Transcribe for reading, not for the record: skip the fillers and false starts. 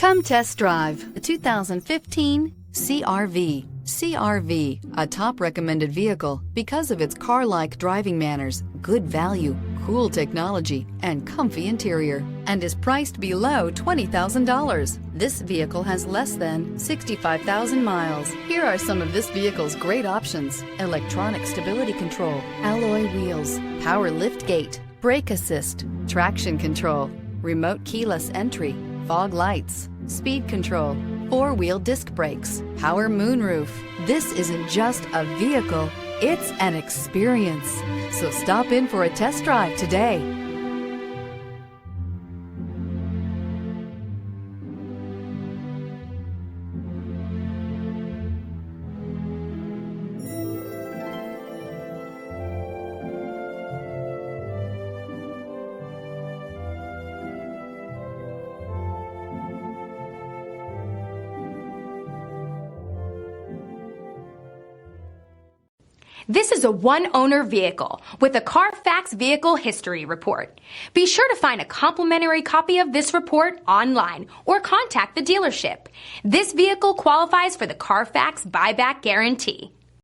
Come test drive the 2015 CR-V. CR-V, a top recommended vehicle because of its car-like driving manners, good value, cool technology, and comfy interior, and is priced below $20,000. This vehicle has less than 65,000 miles. Here are some of this vehicle's great options: electronic stability control, alloy wheels, power lift gate, brake assist, traction control, remote keyless entry, fog lights, speed control, four-wheel disc brakes, power moonroof. This isn't just a vehicle, it's an experience. So stop in for a test drive today. This is a one-owner vehicle with a Carfax Vehicle History Report. Be sure to find a complimentary copy of this report online or contact the dealership. This vehicle qualifies for the Carfax Buyback Guarantee.